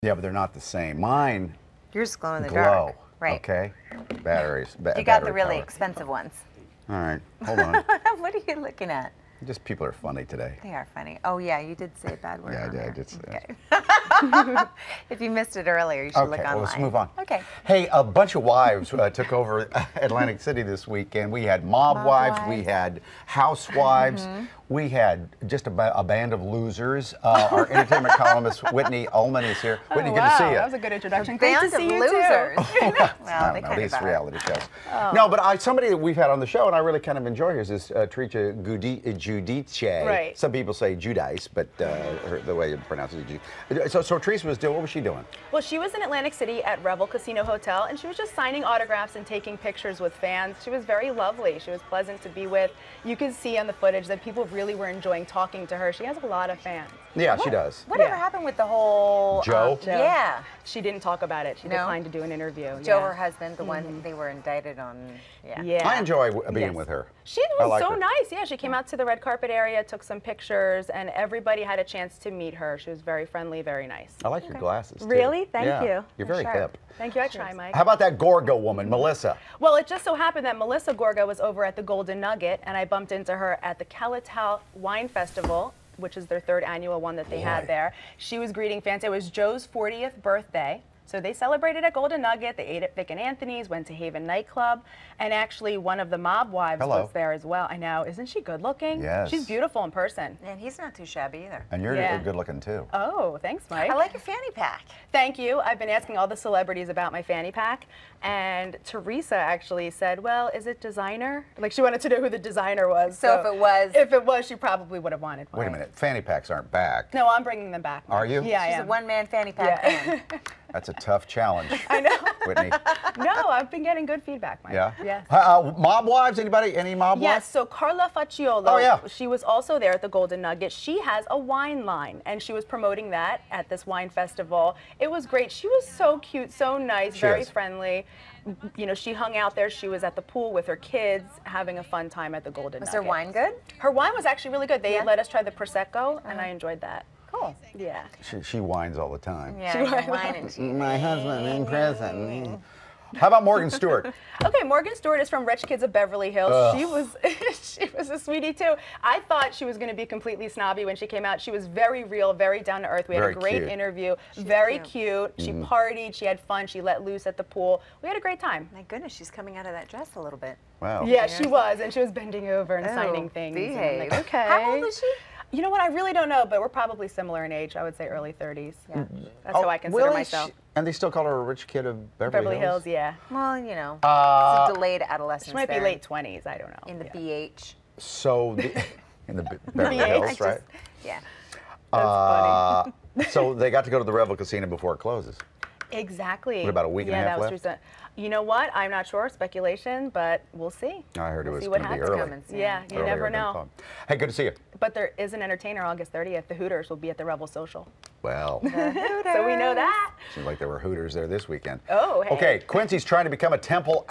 Yeah, but they're not the same. Mine Yours glow in the glow. dark. Right. Okay. Batteries. You got the really expensive ones. All right. Hold on. What are you looking at? Just people are funny today. They are funny. Oh yeah, you did say a bad word. Yeah, on I did say that. Okay. If you missed it earlier, you should look online. Well, let's move on. Okay. Hey, a bunch of wives took over Atlantic City this weekend. We had mob wives, we had housewives, we had just a band of losers. Our entertainment columnist Whitney Ullman is here. Whitney, good to see you. That was a good introduction. Great to see you losers. Well, they no, kind these of are. reality shows. Oh. No, but somebody that we've had on the show, and I really kind of enjoy hers, is Trisha Giudice. Right. Some people say Giudice, but the way you pronounce it is So Trisha was doing, what was she doing? Well, she was in Atlantic City at Revel Casino Hotel, and she was just signing autographs and taking pictures with fans. She was very lovely. She was pleasant to be with. You could see on the footage that people really were enjoying talking to her. She has a lot of fans. Yeah, she does. Whatever happened with the whole Joe? Yeah. She didn't talk about it. She declined to do an interview. Joe, her husband, the one they were indicted on. Yeah. I enjoy being with her. She was so her. nice. Yeah, she came out to the red carpet area, took some pictures, and everybody had a chance to meet her. She was very friendly, very nice. I like your glasses, too. Really? Thank you. You're very hip. Thank you. I try, Mike. How about that Gorga woman, Melissa? Well, it just so happened that Melissa Gorga was over at the Golden Nugget, and I bumped into her at the Calatal Wine Festival, which is their 3rd annual one that they had there. She was greeting fans. It was Joe's 40th birthday. So they celebrated at Golden Nugget, they ate at Vic and Anthony's, went to Haven Nightclub, and actually one of the mob wives was there as well. I know, isn't she good looking? Yes. She's beautiful in person. And he's not too shabby either. And you're good looking too. Oh, thanks, Mike. I like your fanny pack. Thank you. I've been asking all the celebrities about my fanny pack, and Teresa actually said, well, is it designer? Like, she wanted to know who the designer was. So if it was, she probably would have wanted one. Wait a minute, fanny packs aren't back. No, I'm bringing them back. Are you? Yeah, I am. She's a one-man fanny pack fan. That's a tough challenge. I know. Whitney. No, I've been getting good feedback, Mike. Yeah? Yes. Mob wives, anybody? Any mob wives? Yes, so Carla Facciolo, yeah. She was also there at the Golden Nugget. She has a wine line, and she was promoting that at this wine festival. It was great. She was so cute, so nice, very friendly. You know, she hung out there. She was at the pool with her kids, having a fun time at the Golden Nugget. Was her wine good? Her wine was actually really good. They let us try the Prosecco, and I enjoyed that. Cool. Yeah. She whines all the time. Yeah, she's whining. My husband in prison. How about Morgan Stewart? Okay, Morgan Stewart is from Rich Kids of Beverly Hills. She was a sweetie too. I thought she was going to be completely snobby when she came out. She was very real, very down to earth. We had a great interview. Very cute. She partied. She had fun. She let loose at the pool. We had a great time. My goodness, she's coming out of that dress a little bit. Wow. Yeah, she was, and she was bending over and signing things. Behave. And like, okay. How old is she? You know what? I really don't know, but we're probably similar in age. I would say early 30s. Yeah. That's how I consider myself. And they still call her a rich kid of Beverly Hills? Yeah. Well, you know, it's a delayed adolescence. She might be late 20s. I don't know. In the BH. So, in the Beverly Hills, right? Yeah. That's funny. So they got to go to the Revel Casino before it closes. Exactly. What, about a week and a half left? Recent. You know what? I'm not sure. Speculation, but we'll see. I heard it was going to be early. Yeah, you never know. Hey, good to see you. But there is an entertainer August 30th. The Hooters will be at the Revel Social. Well. So we know that. Seems like there were Hooters there this weekend. Oh, hey. Okay, Quincy's trying to become a Temple